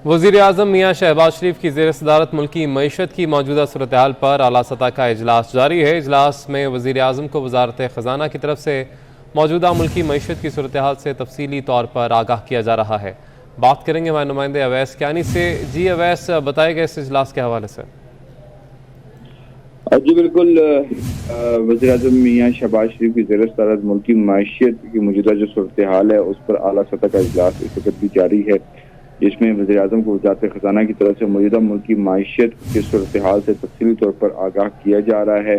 وزیراعظم میاں شہباز شریف کی زیر صدارت ملکی معیشت کی موجودہ صورتحال پر اعلیٰ سطح کا اجلاس جاری ہے۔ اجلاس میں وزیراعظم کو وزارت خزانہ کی طرف سے موجودہ ملکی معیشت کی صورتحال سے تفصیلی طور پر آگاہ کیا جا رہا ہے۔ بات کریں گے ہمارے نمائندے اویس کیانی سے۔ جی اویس، بتائے گئے اس اجلاس کے حوالے سے۔ جی بالکل، وزیراعظم میاں شہباز شریف کی زیر صدارت ملکی معیشت کی موجودہ جو صورتحال ہے اس پر اعلیٰ سطح کا اجلاس اس وقت بھی جاری ہے، جس میں وزیراعظم کو وزارت خزانہ کی طرف سے موجودہ ملکی معیشت کی صورتحال سے تفصیلی طور پر آگاہ کیا جا رہا ہے۔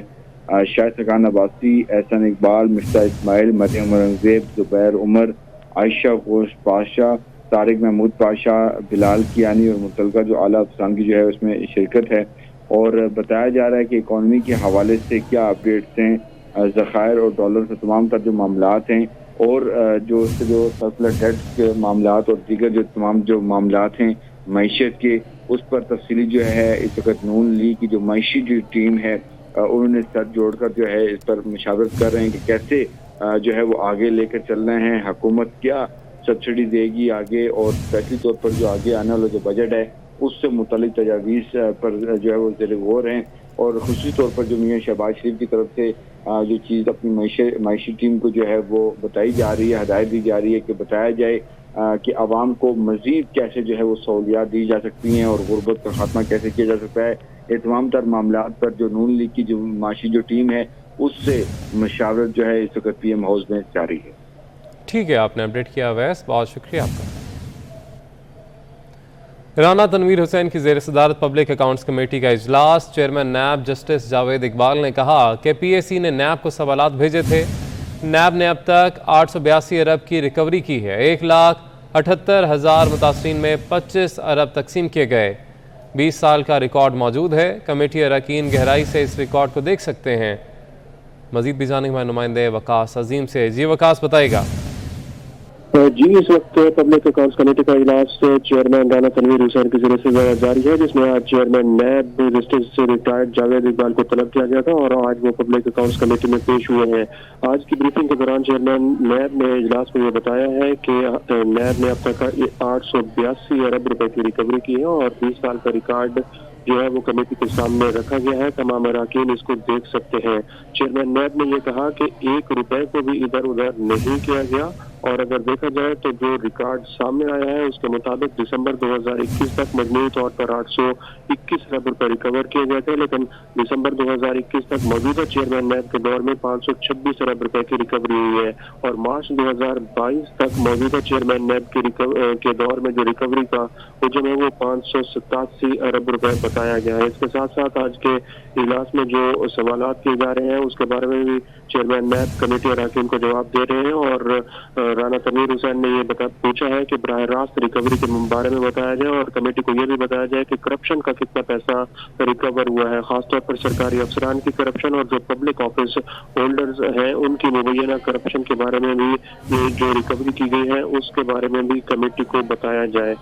شاہد خاقان عباسی، احسان اقبال، مشتاق اسماعیل، مریم اورنگزیب، زبیر عمر، عائشہ گھوش پاشا، طارق محمود پاشا، بلال کیانی اور متعلقہ جو اعلیٰ افسران کی جو ہے اس میں شرکت ہے، اور بتایا جا رہا ہے کہ اکانومی کے حوالے سے کیا اپڈیٹس ہیں، ذخائر اور ڈالر سے تمام تر جو معاملات ہیں، اور جو سرکولر ڈیٹ کے معاملات اور دیگر جو تمام جو معاملات ہیں معیشت کے، اس پر تفصیلی جو ہے اس وقت نون لیگ کی جو معاشی جو ٹیم ہے انہوں نے سر جوڑ کر جو ہے اس پر مشاورت کر رہے ہیں کہ کیسے جو ہے وہ آگے لے کر چل رہے ہیں، حکومت کیا سبسڈی دے گی آگے، اور اسپیشلی طور پر جو آگے آنے والا جو بجٹ ہے اس سے متعلق تجاویز پر جو ہے وہ زیر غور ہیں، اور خصوصی طور پر جو میاں شہباز شریف کی طرف سے جو چیز اپنی معاشی ٹیم کو جو ہے وہ بتائی جا رہی ہے، ہدایت دی جا رہی ہے کہ بتایا جائے کہ عوام کو مزید کیسے جو ہے وہ سہولیات دی جا سکتی ہیں اور غربت کا خاتمہ کیسے کیا جا سکتا ہے۔ یہ تمام تر معاملات پر جو نون لیگ کی جو معاشی جو ٹیم ہے اس سے مشاورت جو ہے اس وقت پی ایم ہاؤس میں جاری ہے۔ ٹھیک ہے، آپ نے اپڈیٹ کیا اویس، بہت شکریہ آپ کا۔ رانا تنویر حسین کی زیر صدارت پبلک اکاؤنٹس کمیٹی کا اجلاس۔ Chairman NAB justice Javed Iqbal نے کہا کہ پی اے سی نے نیب کو سوالات بھیجے تھے۔ نیب نے اب تک 882 ارب کی ریکوری کی ہے۔ 1,78,000 متاثرین میں 25 ارب تقسیم کیے گئے۔ 20 سال کا ریکارڈ موجود ہے۔ کمیٹی اراکین گہرائی سے اس ریکارڈ کو دیکھ سکتے ہیں۔ مزید بھی جانیں ہمارے نمائندے وقاص عظیم سے۔ جی وقاص، بتائے گا۔ جی، اس وقت پبلک اکاؤنٹس کمیٹی کا اجلاس چیئرمین رانا تنویر حسین کے ذریعے سے جاری ہے، جس میں آج chairman NAB justice retired Javed Iqbal کو طلب کیا گیا تھا اور آج وہ پبلک اکاؤنٹس کمیٹی میں پیش ہوئے ہیں۔ آج کی بریفنگ کے دوران چیئرمین نیب نے اجلاس میں یہ بتایا ہے کہ نیب نے اب تک 882 ارب روپے کی ریکوری کی ہے اور 20 سال کا ریکارڈ جو ہے وہ کمیٹی کے سامنے رکھا گیا ہے۔ تمام اراکین اس کو دیکھ سکتے ہیں۔ چیئرمین نیب نے یہ کہا کہ 1 روپے کو بھی ادھر ادھر نہیں کیا گیا، اور اگر دیکھا جائے تو جو ریکارڈ سامنے آیا ہے اس کے مطابق دسمبر 2021 تک مجموعی طور پر 821 ارب روپے ریکور کیے گئے تھے، لیکن دسمبر 2021 تک موجودہ چیئرمین نیب کے دور میں 526 ارب روپے کی ریکوری ہوئی ہے، اور مارچ 2022 تک موجودہ چیئرمین نیب کے دور میں جو ریکوری کا حجم ہے وہ 587 ارب روپے بتایا گیا ہے۔ اس کے ساتھ ساتھ آج کے اجلاس میں جو سوالات کیے جا رہے ہیں اس کے بارے میں بھی چیئرمین نیب کمیٹی اراکین کو جواب دے رہے ہیں، اور رانا تنویر حسین نے یہ پوچھا ہے کہ براہ راست ریکوری کے بارے میں بتایا جائے اور کمیٹی کو یہ بھی بتایا جائے کہ کرپشن کا کتنا پیسہ ریکور ہوا ہے، خاص طور پر سرکاری افسران کی کرپشن اور جو پبلک آفس ہولڈرز ہیں ان کی مبینہ کرپشن کے بارے میں بھی جو ریکوری کی گئی ہے اس کے بارے میں بھی کمیٹی کو بتایا جائے۔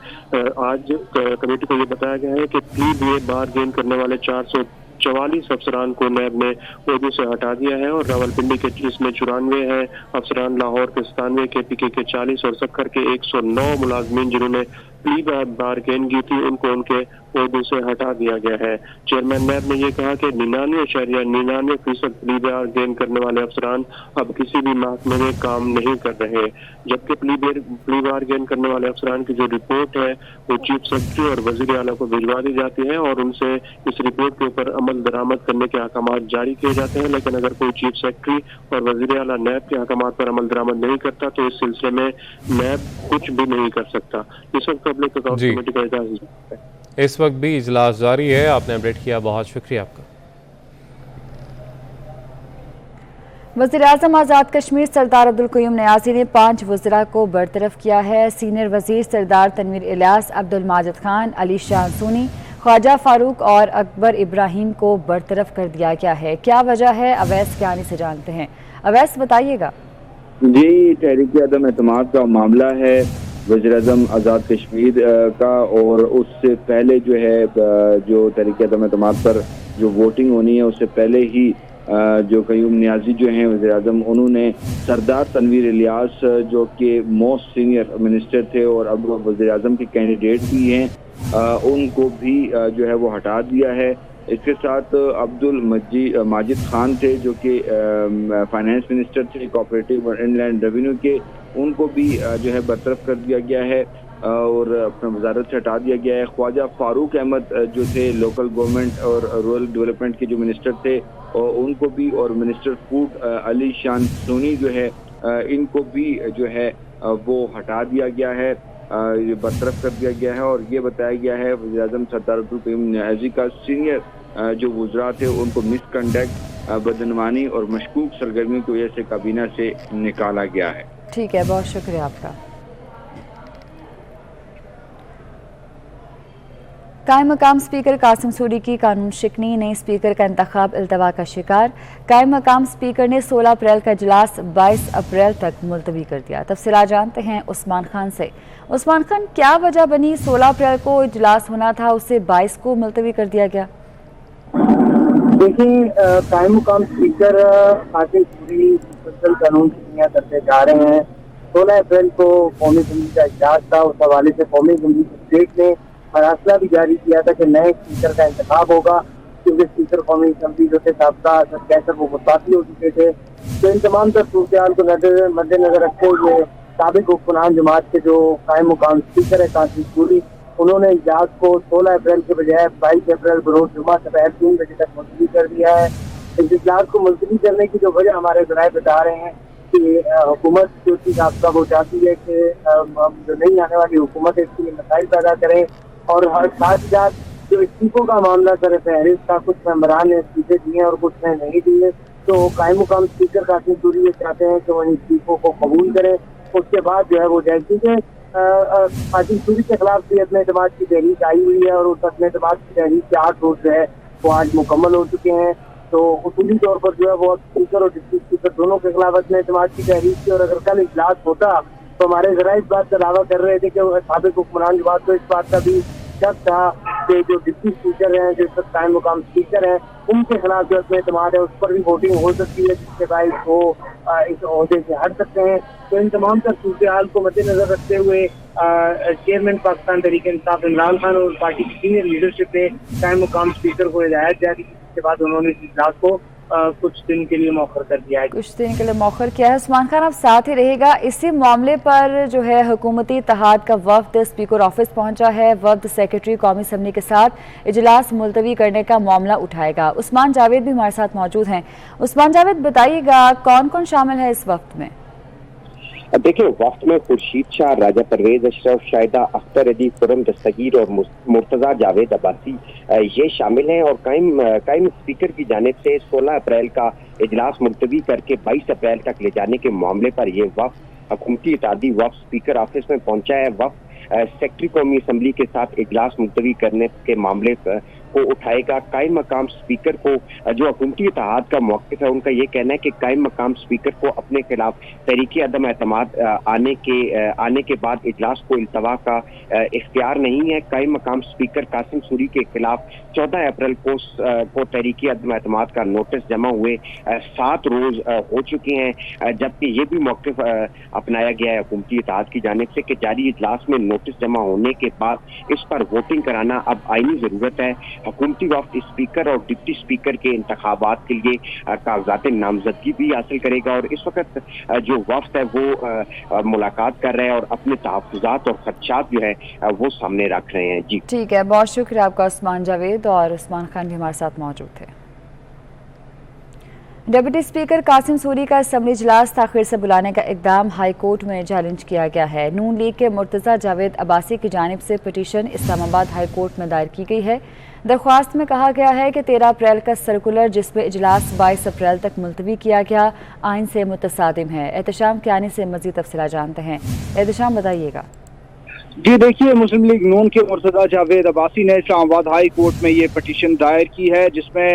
آج کمیٹی کو یہ بتایا گیا ہے کہ پلی بی اے بار گین کرنے والے 444 افسران کو نیب نے عہدوں سے ہٹا دیا ہے، اور راولپنڈی کے اس میں 94 ہیں افسران، لاہور کے 97، کے پی کے 40 اور سکھر کے 109 ملازمین جنہوں نے پلی بار گین کی تھی ان کو ان کے عہدوں سے ہٹا دیا گیا ہے۔ چیئرمین نیب نے یہ کہا کہ 99.99% پلی بار گین کرنے والے افسران اب کسی بھی محکمے میں کام نہیں کر رہے، جبکہ پلی بار گین کرنے والے افسران کی جو رپورٹ ہے وہ چیف سیکرٹری اور وزیر اعلیٰ کو بھجوا دی جاتی ہے اور ان سے اس رپورٹ کے اوپر عمل درآمد کرنے کے احکامات جاری کیے جاتے ہیں، لیکن اگر کوئی چیف سیکرٹری اور وزیر اعلیٰ نیب کے احکامات پر عمل درآمد نہیں کرتا تو اس سلسلے میں نیب کچھ بھی نہیں کر سکتا۔ اس وقت پبلک اکاؤنٹس کمیٹی کا اجلاس ہے۔ اس وقت بھی اجلاس جاری ہے، آپ نے اپڈیٹ کیا، بہت شکریہ آپ کا۔ وزیراعظم آزاد کشمیر سردار عبدالقیوم نیازی نے 5 وزراء کو برطرف کیا ہے۔ سینئر وزیر سردار تنویر الیاس، عبدالماجد خان، علی شاہ سونی، خواجہ فاروق اور اکبر ابراہیم کو برطرف کر دیا گیا ہے۔ کیا وجہ ہے، اویس کیانی سے جانتے ہیں۔ اویس، بتائیے گا۔ جی، تحریک عدم اعتماد کا معاملہ ہے وزیراعظم آزاد کشمیر کا، اور اس سے پہلے جو ہے جو تحریک عدم اعتماد پر جو ووٹنگ ہونی ہے اس سے پہلے ہی جو قیوم نیازی جو ہیں وزیراعظم، انہوں نے سردار تنویر الیاس جو کہ موسٹ سینئر منسٹر تھے اور اب وزیراعظم کے کینڈیڈیٹ بھی ہیں، ان کو بھی جو ہے وہ ہٹا دیا ہے۔ اس کے ساتھ ماجد خان تھے جو کہ فائنانس منسٹر تھے کوآپریٹو اور ان لینڈ ریونیو کے، ان کو بھی جو ہے برطرف کر دیا گیا ہے اور اپنا وزارت سے ہٹا دیا گیا ہے۔ خواجہ فاروق احمد جو تھے لوکل گورنمنٹ اور رورل ڈیولپمنٹ کے جو منسٹر تھے ان کو بھی، اور منسٹر فوڈ علی شان سونی جو ہے ان کو بھی جو ہے وہ ہٹا دیا گیا ہے، برطرف کر دیا گیا ہے۔ اور یہ بتایا گیا ہے وزیر اعظم سردار عبدالقیوم نیازی کا سینئر جو وزراء تھے ان کو مس کنڈکٹ، بدعنوانی اور مشکوک سرگرمیوں کی وجہ سے کابینہ سے نکالا گیا ہے۔ ٹھیک ہے، بہت شکریہ آپ کا۔ قائم مقام اسپیکر قاسم سوری کی قانون شکنی، نئے اسپیکر کا انتخاب التوا کا شکار۔ قائم مقام اسپیکر نے 16 اپریل کا اجلاس 22 اپریل تک ملتوی کر دیا۔ تفصیلات جانتے ہیں عثمان خان سے۔ عثمان خان، کیا وجہ بنی 16 اپریل کو اجلاس ہونا تھا اسے 22 کو ملتوی کر دیا گیا؟ دیکھیں، قائم مقام اسپیکر قاسم سوری مسلسل قانون شکنیاں کرتے جا رہے ہیں۔ 16 اپریل کو قومی اسمبلی کا اجلاس تھا، اس حوالے سے قومی اسمبلی اسٹیٹ نے فیصلہ بھی جاری کیا تھا کہ نئے اسپیکر کا انتخاب ہوگا، کیونکہ اسپیکر قومی اسمبلی جو تھے سابقہ کیسر وہ متعفی ہو چکے تھے۔ تو ان تمام تر صورتحال کو مد نظر رکھتے ہوئے سابق حکمران جماعت کے جو قائم مقام اسپیکر ہے قاسم سوری، انہوں نے اجلاس کو 16 اپریل کے بجائے 22 اپریل بروز جمعہ دوپہر 3 بجے تک ملتوی کر دیا ہے۔ اس اجلاس کو ملتوی کرنے کی جو وجہ ہمارے ذرائع بتا رہے ہیں کہ حکومت جو چیز آپ وہ چاہتی ہے کہ جو نئی آنے والی حکومت ہے اس کے لیے مسائل پیدا کریں، اور ساتھ ہی ساتھ جو استعفوں کا معاملہ سر فہرست کا، کچھ ممبران نے استعفے دیے اور کچھ نے نہیں دیے، تو قائم مقام اسپیکر قاسم سوری یہ چاہتے ہیں کہ وہ ان استعفوں کو قبول کریں، اس کے بعد جو ہے وہ جائے، کیونکہ قاسم سوری کے خلاف بھی عدم اعتماد کی تحریک آئی ہوئی ہے اور اس عدم اعتماد کی تحریک کے 8 روز جو ہے وہ آج مکمل ہو چکے ہیں۔ تو اصولی طور پر جو ہے وہ اسپیکر اور ڈپٹی اسپیکر دونوں کے خلاف عدم اعتماد کی تحریک تھی، اور اگر کل اجلاس ہوتا تو ہمارے ذرائع اس بات کا دعویٰ کر رہے تھے کہ سابق حکمران جماعت کو اس بات کا بھی شک تھا کہ جو ڈپٹی اسپیکر ہیں، جو قائم مقام اسپیکر ہیں، ان کے خلاف جو عدم اعتماد ہے اس پر بھی ووٹنگ ہو سکتی ہے، جس کے باعث وہ اس عہدے سے ہٹ سکتے ہیں۔ تو ان تمام تر صورتحال کو مد نظر رکھتے ہوئے چیئرمین پاکستان تحریک انصاف عمران خان اور پارٹی کی سینئر لیڈرشپ نے قائم مقام اسپیکر کو ہدایت جاری کی، اس کے بعد انہوں نے اس اجلاس کو کچھ دن کے لیے مؤخر کر دیا ہے۔ کچھ دن کے لیے مؤخر کیا ہے۔ عثمان خان اب ساتھ ہی رہے گا، اسی معاملے پر جو ہے حکومتی اتحاد کا وفد اسپیکر آفس پہنچا ہے، وفد سیکرٹری قومی اسمبلی کے ساتھ اجلاس ملتوی کرنے کا معاملہ اٹھائے گا۔ عثمان جاوید بھی ہمارے ساتھ موجود ہیں۔ عثمان جاوید، بتائیے گا کون کون شامل ہے اس وفد میں؟ دیکھیں، وفد میں خورشید شاہ، راجہ پرویز اشرف، شاہدہ اختر علی، خرم دستگیر اور مرتضیٰ جاوید عباسی یہ شامل ہیں، اور قائم اسپیکر کی جانب سے 16 اپریل کا اجلاس ملتوی کر کے 22 اپریل تک لے جانے کے معاملے پر یہ وفد حکومتی اتحادی وفد اسپیکر آفس میں پہنچا ہے۔ وفد سیکرٹری قومی اسمبلی کے ساتھ اجلاس ملتوی کرنے کے معاملے کو اٹھائے گا۔ قائم مقام اسپیکر کو جو حکومتی اتحاد کا موقف ہے، ان کا یہ کہنا ہے کہ قائم مقام اسپیکر کو اپنے خلاف تحریک عدم اعتماد آنے کے بعد اجلاس کو التوا کا اختیار نہیں ہے۔ قائم مقام اسپیکر قاسم سوری کے خلاف 14 اپریل کو تحریک عدم اعتماد کا نوٹس جمع ہوئے 7 روز ہو چکے ہیں، جبکہ یہ بھی موقف اپنایا گیا ہے حکومتی اتحاد کی جانب سے کہ جاری اجلاس میں نوٹس جمع ہونے کے بعد اس پر ووٹنگ کرانا اب آئینی ضرورت ہے۔ حکومتی وفد اسپیکر اور ڈپٹی اسپیکر کے انتخابات کے لیے کاغذات نامزدگی بھی حاصل کرے گا، اور اس وقت جو وفد ہے وہ ملاقات کر رہے ہیں اور اپنے تحفظات اور خدشات جو ہے وہ سامنے رکھ رہے ہیں۔ جی ٹھیک ہے، بہت شکریہ آپ کا عثمان جاوید، اور عثمان خان بھی ہمارے ساتھ موجود تھے۔ ڈپٹی اسپیکر قاسم سوری کا اسمبلی اجلاس تاخیر سے بلانے کا اقدام ہائی کورٹ میں چیلنج کیا گیا ہے۔ نون لیگ کے مرتضیٰ جاوید عباسی کی جانب سے پٹیشن اسلام آباد ہائی کورٹ میں دائر کی گئی ہے۔ درخواست میں کہا گیا ہے کہ 13 اپریل کا سرکولر جس میں اجلاس 22 اپریل تک ملتوی کیا گیا آئین سے متصادم ہے۔ احتشام کیانی سے مزید تفصیلات جانتے ہیں۔ احتشام، بتائیے گا۔ جی دیکھیے، مسلم لیگ نون کے مرتضیٰ جاوید عباسی نے اسلام آباد ہائی کورٹ میں یہ پٹیشن دائر کی ہے، جس میں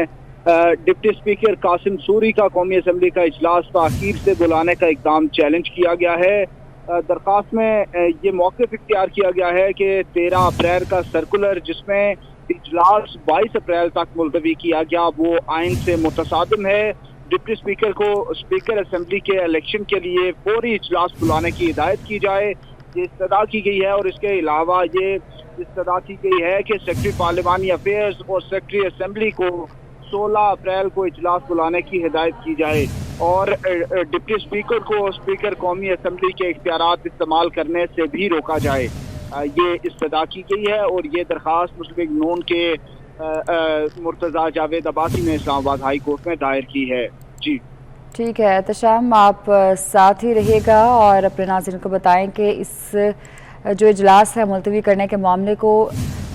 ڈپٹی اسپیکر قاسم سوری کا قومی اسمبلی کا اجلاس تاخیر سے بلانے کا اقدام چیلنج کیا گیا ہے۔ درخواست میں یہ موقف اختیار کیا گیا ہے کہ 13 اپریل کا سرکولر جس میں اجلاس 22 اپریل تک ملتوی کیا گیا وہ آئین سے متصادم ہے۔ ڈپٹی اسپیکر کو اسپیکر اسمبلی کے الیکشن کے لیے فوری اجلاس بلانے کی ہدایت کی جائے۔ ये इस्तदा की गई है। और इसके अलावा ये इस्तदा की गई है कि सेक्रेटरी पार्लिमानी अफेयर्स और सेक्रेटरी असेंबली को 16 अप्रैल को इजलास बुलाने की हिदायत की जाए और डिप्टी स्पीकर को स्पीकर कौमी असेंबली के इख्तियारात इस्तेमाल करने से भी रोका जाए। ये इस्तदा की गई है और ये दरख्वास्त मुस्लिम लीग नून के मुर्तज़ा जावेद अब्बासी ने इस्लामाबाद हाई कोर्ट में दायर की है। जी ठीक है एहतशाम, आप साथ ही रहिएगा और अपने नाज़रीन को बताएं कि इस जो इजलास है मुलतवी करने के मामले को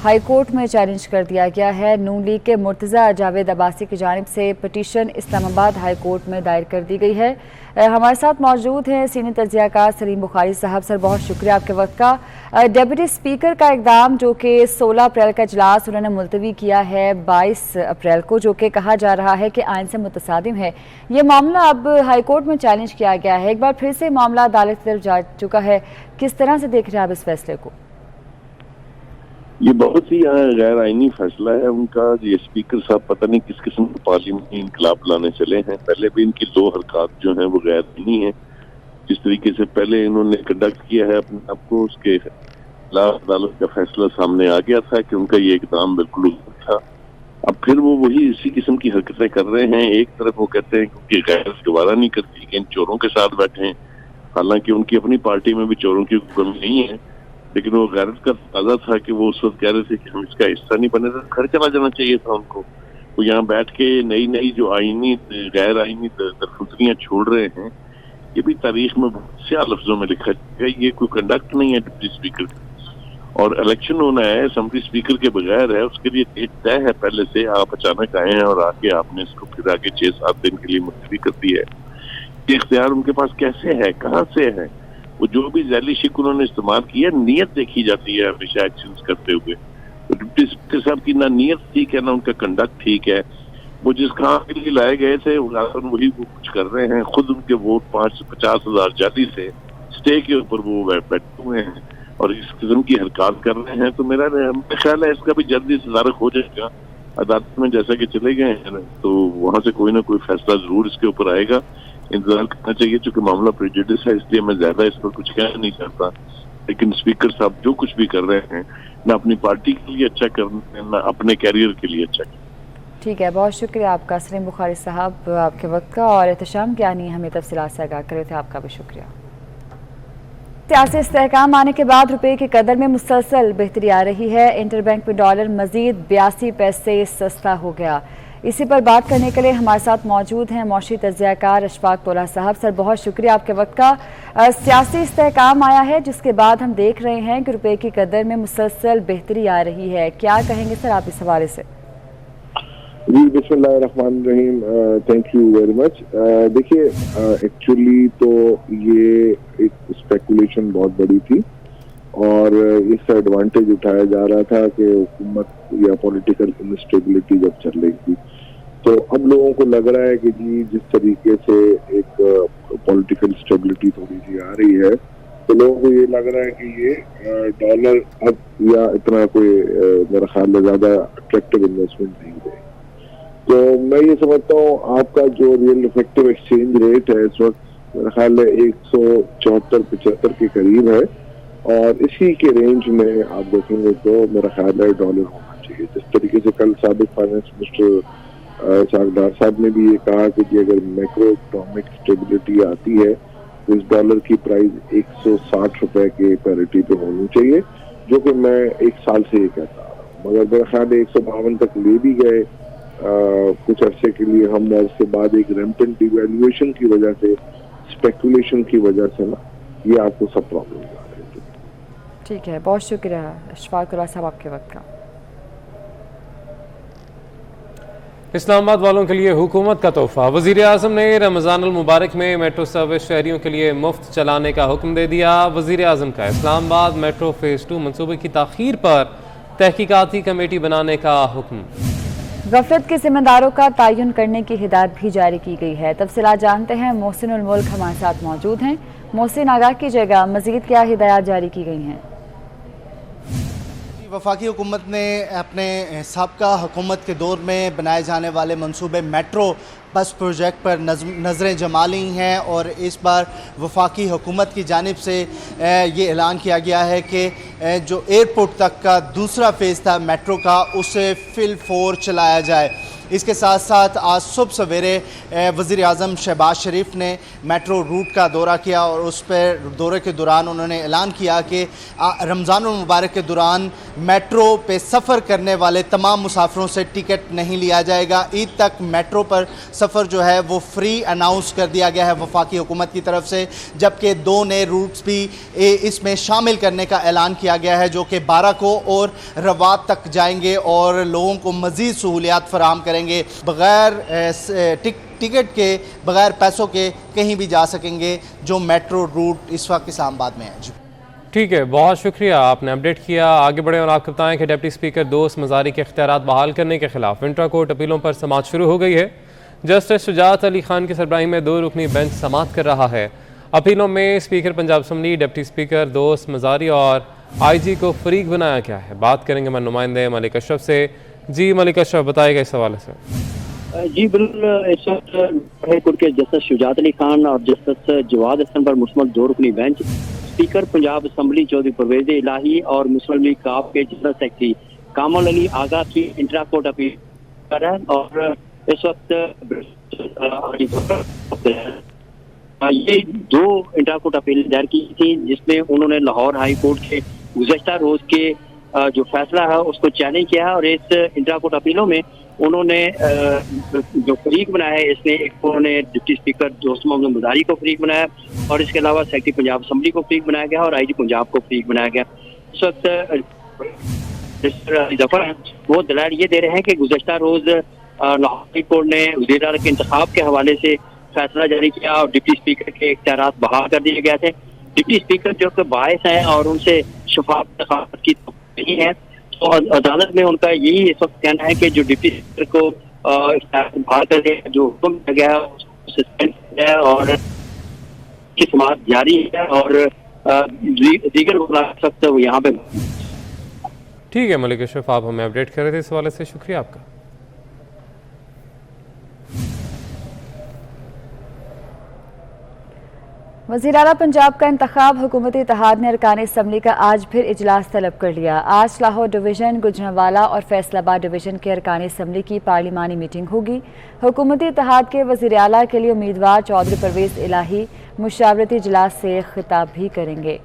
हाई कोर्ट में चैलेंज कर दिया गया है। नून लीग के मुर्तज़ा जावेद अब्बासी की जानिब से पटिशन इस्लामाबाद हाई कोर्ट में दायर कर दी गई है। हमारे साथ मौजूद हैं सीनियर तज्ज़ियाकार सलीम बुखारी साहब। सर बहुत शुक्रिया आपके वक्त का। डिप्टी स्पीकर का इक़दाम जो कि 16 अप्रैल का इजलास उन्होंने मुलतवी किया है 22 अप्रैल को, जो कि कहा जा रहा है कि आइन से मुतसादिम है, ये मामला अब हाई कोर्ट में चैलेंज किया गया है। एक बार फिर से मामला अदालत की तरफ जा चुका है, किस तरह से देख रहे हैं आप इस फैसले को? ये बहुत ही गैर आईनी फैसला है उनका। ये स्पीकर साहब पता नहीं किस किस्म के पार्लियामेंटी इनकलाब लाने चले हैं। पहले भी इनकी 2 हरकत जो हैं वो गैर आईनी है। जिस तरीके से पहले इन्होंने कंडक्ट किया है अपने आप को, उसके खिलाफ अदालत का फैसला सामने आ गया था कि उनका ये इकदाम बिल्कुल था। अब फिर वो वही इसी किस्म की हरकतें कर रहे हैं। एक तरफ वो कहते हैं क्योंकि गैर दोबारा नहीं करती कि इन चोरों के साथ बैठे हैं, हालांकि उनकी अपनी पार्टी में भी चोरों की कमी नहीं है, लेकिन वो गैरत का ताज़ा था कि वो उस वक्त कह रहे थे कि हम इसका हिस्सा नहीं बने थे। घर चला जाना चाहिए था उनको। वो यहाँ बैठ के नई नई जो आईनी गैर आईनी दरफुतरियाँ छोड़ रहे हैं, ये भी तारीख में बहुत से लफ्जों में लिखा गया। ये कोई कंडक्ट नहीं है डिप्टी स्पीकर का। और इलेक्शन होना है, असेंबली स्पीकर के बगैर है, उसके लिए डेट तय है पहले से। आप अचानक आए हैं और आके आपने इसको फिर आगे 6-7 दिन के लिए मुलतवी कर दिया है। ये इख्तियार उनके पास कैसे है, कहाँ से है? वो जो भी जैली शिक उन्होंने इस्तेमाल किया, नीयत देखी जाती है हमेशा एक्शंस करते हुए। तो डिप्टी स्पीकर साहब की ना नीयत ठीक है ना उनका कंडक्ट ठीक है। वो जिस काम के लिए लाए गए थे वही वो कुछ कर रहे हैं। खुद उनके वोट 5-50 हज़ार जाली से स्टे के ऊपर वो बैठे हुए हैं और इस किस्म की हरकत कर रहे हैं। तो मेरा ख्याल है इसका भी जल्दी तदारक हो जाएगा अदालत में, जैसा कि चले गए हैं तो वहां से कोई ना कोई फैसला जरूर इसके ऊपर आएगा। इंतजार करना चाहिए, चूंकि मामला प्रेजुडिस है इसलिए मैं ज्यादा इस पर कुछ कहना नहीं चाहता। लेकिन स्पीकर साहब जो कुछ भी कर रहे हैं ना अपनी पार्टी के लिए अच्छा कर रहे हैं ना अपने कैरियर के लिए अच्छा। ठीक है, बहुत शुक्रिया आपका सलीम बुखारी साहब आपके वक्त का, और एहतशाम कियानी हमें तफसीलात से आगाह कर रहे थे, आपका भी शुक्रिया। सियासी इस्तेहकाम आने के बाद रुपये की कदर में मुसलसल बेहतरी आ रही है। इंटरबैंक में डॉलर मजीद 82 पैसे सस्ता हो गया। इसी पर बात करने के लिए हमारे साथ मौजूद हैं मौशी तज्ज़ियाकार अशफाक तोला साहब। सर बहुत शुक्रिया आपके वक्त का। सियासी इस्तेहकाम आया है जिसके बाद हम देख रहे हैं कि रुपये की कदर में मुसलसल बेहतरी आ रही है, क्या कहेंगे सर आप इस हवाले से? जी बिस्मिल्लाहिर्रहमानिर्रहीम, थैंक यू वेरी मच। देखिए एक्चुअली तो ये एक स्पेकुलेशन बहुत बड़ी थी और इससे एडवांटेज उठाया जा रहा था कि हुकूमत या पॉलिटिकल इंस्टेबिलिटी जब चल रही थी, तो अब लोगों को लग रहा है कि जी जिस तरीके से एक पॉलिटिकल स्टेबिलिटी थोड़ी सी आ रही है, तो लोगों को ये लग रहा है कि ये डॉलर अब या इतना कोई मेरा ख्याल है ज्यादा अट्रैक्टिव इन्वेस्टमेंट नहीं है। तो मैं ये समझता हूँ आपका जो रियल इफेक्टिव एक्सचेंज रेट है इस वक्त मेरा ख्याल है 174-75 के करीब है, और इसी के रेंज में आप देखेंगे तो मेरा ख्याल है डॉलर होना चाहिए। जिस तरीके से कल साबिक फाइनेंस मिनिस्टर शाहदार साहब ने भी ये कहा कि अगर मैक्रो इकोनॉमिक स्टेबिलिटी आती है तो इस डॉलर की प्राइस 160 रुपए के पैरिटी पे होनी चाहिए, जो कि मैं एक साल से ये कहता आ रहा हूँ। मगर मेरा ख्याल है 152 तक ले भी गए कुछ अरसे के लिए हम, और उसके बाद एक रैम्पेंट डिवैल्यूएशन की वजह से, स्पेकुलेशन की वजह से ना ये आपको सब प्रॉब्लम आ रहे हैं। ठीक है, बहुत शुक्रिया अशफाक तोला साहब आपके वक्त का। इस्लामाबाद वालों के लिए हुकूमत का तोहफा। वज़ीर आज़म ने रमज़ान अल मुबारक में मेट्रो सर्विस शहरियों के लिए मुफ्त चलाने का हुक्म दे दिया। वज़ीर आज़म का इस्लामाबाद मेट्रो फेज़ 2 मनसूबे की ताख़ीर पर तहकीकाती कमेटी बनाने का हुक्म। गफलत के जिम्मेदारों का तयन करने की हिदायत भी जारी की गई है। तफसीलात जानते हैं, मोहसिन उल मुल्क हमारे साथ मौजूद हैं। मोहसिन आगाह कीजिएगा, मजीद क्या हिदायत जारी की गई हैं? वफाकी हुकूमत ने अपने साबका हुकूमत के दौर में बनाए जाने वाले मंसूबे मेट्रो बस प्रोजेक्ट पर नज़रें जमा ली हैं और इस बार वफाकी हुकूमत की जानिब से ये ऐलान किया गया है कि जो एयरपोर्ट तक का दूसरा फ़ेज़ था मेट्रो का उसे फिल फोर चलाया जाए। इसके साथ साथ आज सुबह सवेरे वज़ीर आज़म शहबाज शरीफ ने मेट्रो रूट का दौरा किया और उस पर दौरे के दौरान उन्होंने ऐलान किया कि रमज़ान मुबारक के दौरान मेट्रो पे सफ़र करने वाले तमाम मुसाफिरों से टिकट नहीं लिया जाएगा। ईद तक मेट्रो पर सफ़र जो है वो फ्री अनाउंस कर दिया गया है वफाकी हुकूमत की तरफ से, जबकि 2 नए रूट्स भी इसमें शामिल करने का ऐलान किया गया है जो कि 12 को और रवात तक जाएंगे और लोगों को मज़ीद सहूलियात फराहम करेंगे। बग़ैर टिकट के, बग़ैर पैसों के कहीं भी जा सकेंगे जो मेट्रो रूट इस वक्त इस्लामाबाद में है। ठीक है, बहुत शुक्रिया, आपने अपडेट किया। आगे बढ़े और आपको बताएं कि डिप्टी स्पीकर दोस्त मज़ारी के इख्तियारात बहाल करने के खिलाफ इंट्रा कोर्ट अपीलों पर समाअत शुरू हो गई है। जस्टिस शुजात अली खान की सरबराही में 2 रुकनी बेंच समाअत कर रहा है। अपीलों में speaker Punjab assembly, deputy speaker दोस्त मज़ारी और IG को फरीक बनाया गया है। बात करेंगे मैं नुमाइंदे मलिक अशरफ से। जी मलिक अशरफ, बताइएगा इस हवाले से। जी बिल्कुल, इस वक्त कोर्ट के जस्टिस शुजात अली खान और जस्टिस जवाद हसन पर मुश्तमिल 2 रुकनी bench speaker Punjab assembly Chaudhry Pervaiz Elahi और मुस्लिम लीग काफ के जनरल सेक्रेटरी कामल अली आगा की इंट्रा कोर्ट अपील कर रहा है और इस वक्त ये 2 इंट्रा कोर्ट अपील दायर की थी जिसमें उन्होंने लाहौर हाई कोर्ट के गुज़श्ता रोज के जो फैसला है उसको चैलेंज किया है और इस इंट्रा कोर्ट अपीलों में उन्होंने जो फरीक बनाया है इसमें एक उन्होंने डिप्टी स्पीकर दोस्त मोहम्मद मज़ारी को फरीक बनाया और इसके अलावा सेक्रेटरी पंजाब असम्बली को फरीक बनाया गया और IG पंजाब को फरीक बनाया गया। इस वक्त दफा वो दलाल ये दे रहे हैं कि गुज़श्ता रोज लाहौर हाई कोर्ट ने वज़ीर आला के इंतखाब के हवाले से फैसला जारी किया और डिप्टी स्पीकर के इख्तियारात बहाल कर दिए गए थे। डिप्टी स्पीकर जो कि बाइस हैं और उनसे शफाफत की नहीं है तो अदालत में उनका यही इस वक्त कहना है कि जो डिप्टी स्पीकर को बहाल कर दिया जो हुक्म किया गया है सस्पेंड है और की समाअत जारी है और दीगर वक्त वो यहाँ पे। ठीक है मलिक अशरफ, आप हमें अपडेट कर रहे थे इस हवाले से, शुक्रिया आपका। वज़ीर आला पंजाब का इंतखाब हुकूमती इत्तेहाद ने अरकान असम्बली का आज फिर इजलास तलब कर लिया। आज लाहौर डिवीज़न, गुजरांवाला और फैसलाबाद डिवीज़न के अरकान असम्बली की पार्लिमानी मीटिंग होगी। हुकूमती इत्तेहाद के वज़ीर आला के लिए उम्मीदवार चौधरी परवेज़ इलाही मुशावरती इजलास से खिताब भी करेंगे।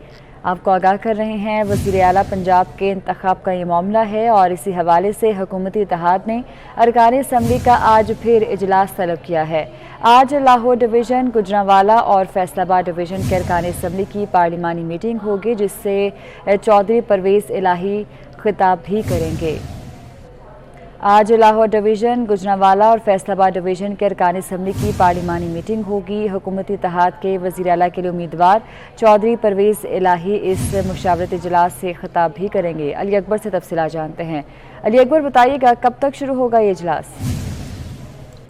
आपको आगाह कर रहे हैं वज़ीर आला पंजाब के इंतखाब का ये मामला है और इसी हवाले से हुकूमती इत्तेहाद ने अरकान असम्बली का आज फिर इजलास तलब किया है। आज लाहौर डिवीज़न, गुजरांवाला और फैसलाबाद डिवीज़न के अरकान असम्बली की पार्लिमानी मीटिंग होगी जिससे चौधरी परवेज़ इलाही खिताब भी करेंगे। आज लाहौर डिवीज़न, गुजरांवाला और फैसलाबाद डिवीज़न के अरकान असम्बली की पार्लिमानी मीटिंग होगी। हुकूमती इत्तेहाद के वज़ीर आला के लिए उम्मीदवार चौधरी परवेज़ इलाही इस मुशावरती इजलास से खिताब भी करेंगे। अली अकबर से तफसीलात जानते हैं। अली अकबर, बताइएगा कब तक शुरू होगा ये इजलास?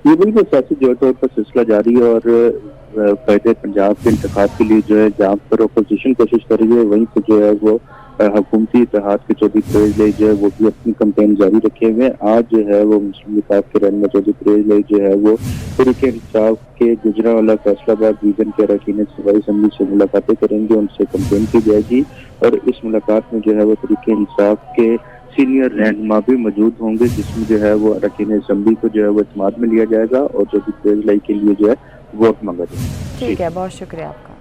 ये बिल्कुल सियासी जो तौर पर सिलसिला जारी है और फ़ायदे पंजाब के इंतखाब के लिए जो है जहाँ पर अपोजिशन कोशिश कर रही है वहीं से जो है वो हुकूमती इत्तेहाद के चौधरी परवेज़ इलाही जो है वो भी अपनी कैंपेन जारी रखे हुए हैं। आज जो है वो मुस्लिम लीग के रहनुमा चौधरी परवेज़ इलाही जो है वो तहरीक इंसाफ के गुजरांवाला फैसलाबाद डिवीज़न के अरकान सूबाई असम्बली से मुलाकातें करेंगे, उनसे कैंपेन की जाएगी और इस मुलाकात में जो है वो तहरीक इंसाफ के सीनियर रहनुमा भी मौजूद होंगे जिसमें जो है वो अरकान असम्बली को जो है वो इत्तेमाद में लिया जाएगा और चौधरी परवेज़ इलाही के लिए जो है वोट मांगा जाएगा। ठीक है, बहुत शुक्रिया आपका।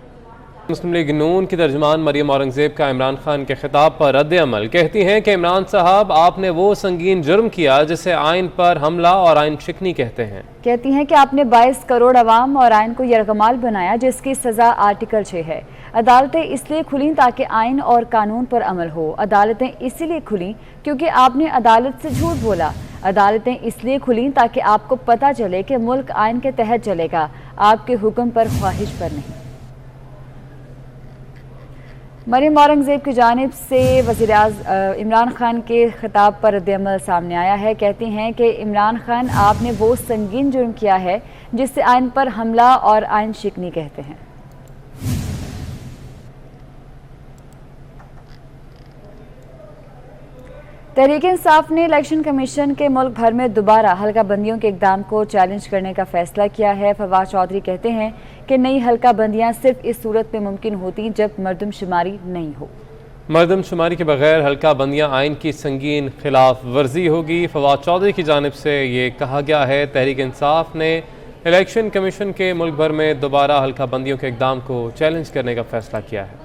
मुस्लिम लीग नून की तर्जमान मरियम औरंगजेब का इमरान खान के खिताब पर रद्द अमल। कहती हैं कि इमरान साहब आपने वो संगीन जुर्म किया जिसे आइन पर हमला और आइन शिकनी कहते हैं। कहती हैं कि आपने 22 करोड़ अवाम और आइन को यरगमाल बनाया जिसकी सजा आर्टिकल 6 है। अदालतें इसलिए खुली ताकि आइन और कानून पर अमल हो। अदालतें इसीलिए खुली क्योंकि आपने अदालत से झूठ बोला। अदालतें इसलिए खुली ताकि आपको पता चले कि मुल्क आइन के तहत चलेगा, आपके हुक्म पर, ख्वाहिश पर नहीं। मरियम औरंगजेब की जानिब से वज़ीर इमरान खान के खिताब पर रद्द-ए-अमल सामने आया है। कहती हैं कि इमरान खान आपने वो संगीन जुर्म किया है जिससे आइन पर हमला और आइन शिकनी कहते हैं। तहरीक इंसाफ ने इलेक्शन कमीशन के मुल्क भर में दोबारा हल्का बंदियों के इक़दाम को चैलेंज करने का फैसला किया है। फवाद चौधरी कहते हैं कि नई हल्का बंदियाँ सिर्फ इस सूरत में मुमकिन होती जब मरदमशुमारी नहीं हो। मरदमशुमारी के बगैर हल्का बंदियाँ आइन की संगीन खिलाफ वर्जी होगी। फवाद चौधरी की जानिब से ये कहा गया है। तहरीक इंसाफ ने इलेक्शन कमीशन के मुल्क भर में दोबारा हल्का बंदियों के इक़दाम को चैलेंज करने का फैसला किया है।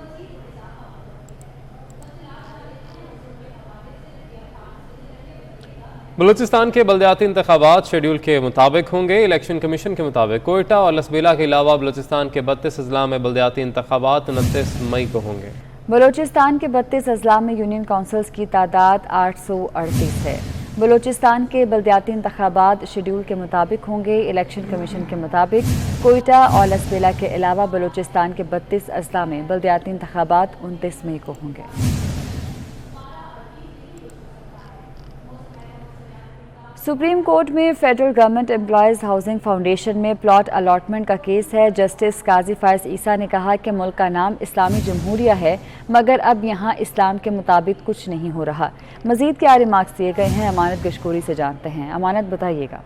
बलूचिस्तान के बल्दियाती इंतखाबात शेड्यूल के मुताबिक होंगे। इलेक्शन कमीशन के मुताबिक कोयटा और लसबेला के अलावा बलूचिस्तान के 32 अजला में बल्दियाती इंतखाबात 29 मई को होंगे। बलूचिस्तान के 32 अजला में यूनियन काउंसिल्स की तादाद 838 है। बलूचिस्तान के बल्दियाती इंतखाबात शेड्यूल के मुताबिक होंगे। इलेक्शन कमीशन के मुताबिक कोयटा और लसबेला के अलावा बलूचिस्तान के 32 अजला में बल्दियाती इंतखाबात 29 मई को होंगे। सुप्रीम कोर्ट में federal government employees housing foundation में प्लॉट अलॉटमेंट का केस है। जस्टिस काजी फायज ईसा ने कहा कि मुल्क का नाम इस्लामी जमहूरिया है, मगर अब यहाँ इस्लाम के मुताबिक कुछ नहीं हो रहा। मजीद क्या रिमार्क्स दिए गए हैं, अमानत गशकोरी से जानते हैं। अमानत बताइएगा।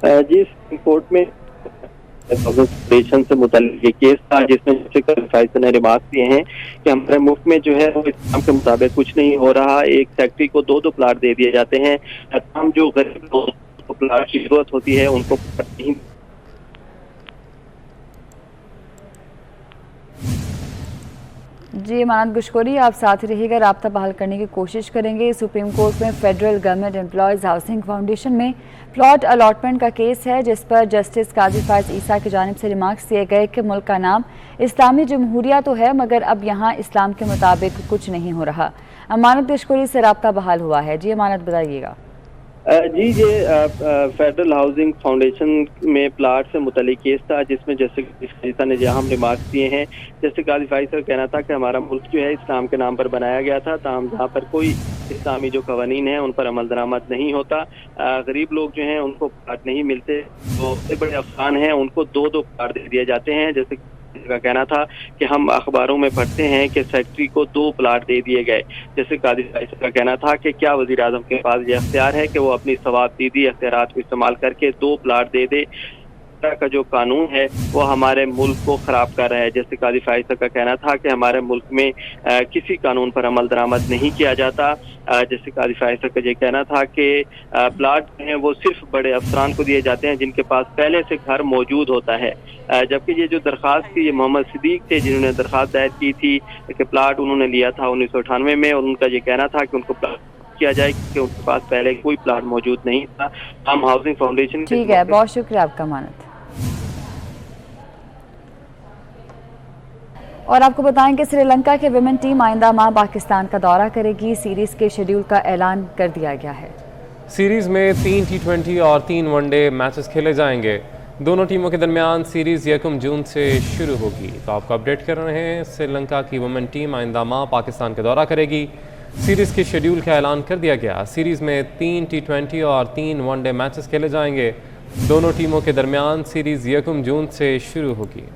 जी, सुप्रीम कोर्ट में फाउंडेशन से मुताल्लिक ये केस था जिसमें ने रिमार्क दिए हैं कि हमारे मुल्क में जो है वो इस्लाम के मुताबिक कुछ नहीं हो रहा। एक फैक्ट्री को 2-2 प्लाट दे दिए जाते हैं। तमाम जो गरीब लोगों को प्लाट की जरूरत होती है उनको प्लाट नहीं। जी अमानत गशकोरी, आप साथ रहिएगा, राब्ता बहाल करने की कोशिश करेंगे। सुप्रीम कोर्ट में federal government employees housing foundation में प्लॉट अलॉटमेंट का केस है, जिस पर जस्टिस काजी फायज ईसा की जानिब से रिमार्क्स दिए गए कि मुल्क का नाम इस्लामी जमहूरिया तो है, मगर अब यहाँ इस्लाम के मुताबिक कुछ नहीं हो रहा। अमानत गशकोरी से राब्ता बहाल हुआ है। जी अमानत बताइएगा। जी, ये फेडरल हाउसिंग फाउंडेशन में प्लाट से मुतालिक केस था जिसमें जैसे ने जहाँ रिमार्क्स दिए हैं। जैसे काजी फाइज का कहना था कि हमारा मुल्क जो है इस्लाम के नाम पर बनाया गया था, ताहम जहाँ पर कोई इस्लामी जो कवानीन है उन पर अमल दरामद नहीं होता। गरीब लोग जो हैं उनको प्लाट नहीं मिलते, तो बड़े बड़े अफसान हैं उनको 2-2 प्लाट दे दिए जाते हैं। जैसे का कहना था कि हम अखबारों में पढ़ते हैं कि फैक्ट्री को 2 प्लाट दे दिए गए। जैसे काजी का कहना था कि क्या वज़ीर आज़म के पास ये अख्तियार है कि वो अपनी सवाबदीदी अख्तियारात को इस्तेमाल करके 2 प्लाट दे दे। का जो कानून है वो हमारे मुल्क को ख़राब कर रहा है। जैसे काजी फाइज का कहना था कि हमारे मुल्क में किसी कानून पर अमल दरामद नहीं किया जाता। जैसे काजी फाइज का ये कहना था कि प्लाट हैं वो सिर्फ बड़े अफसरान को दिए जाते हैं जिनके पास पहले से घर मौजूद होता है। जबकि ये जो दरख्वास्त थी ये मोहम्मद सिद्दीक थे जिन्होंने दरख्वास्त दायर की थी कि प्लाट उन्होंने लिया था 1998 में, और उनका ये कहना था कि उनको प्लाट किया जाए कि उनके पास पहले कोई प्लाट मौजूद नहीं था। हम हाउसिंग फाउंडेशन ठीक है, बहुत शुक्रिया आपका अमानत। और आपको बताएं कि श्रीलंका के विमेन टीम आइंदा माह पाकिस्तान का दौरा करेगी। सीरीज के शेड्यूल का ऐलान कर दिया गया है। सीरीज में 3 T20 और 3 वनडे मैचेस खेले जाएंगे। दोनों टीमों के दरमियान सीरीज 1 जून से शुरू होगी। तो आपको अपडेट कर रहे हैं, श्रीलंका की वुमेन टीम आइंदा माह पाकिस्तान का दौरा करेगी। सीरीज के शेड्यूल का ऐलान कर दिया गया। सीरीज में 3 T20 और 3 वनडे मैचेस खेले जाएंगे। दोनों टीमों के दरमियान सीरीज 1 जून से शुरू होगी।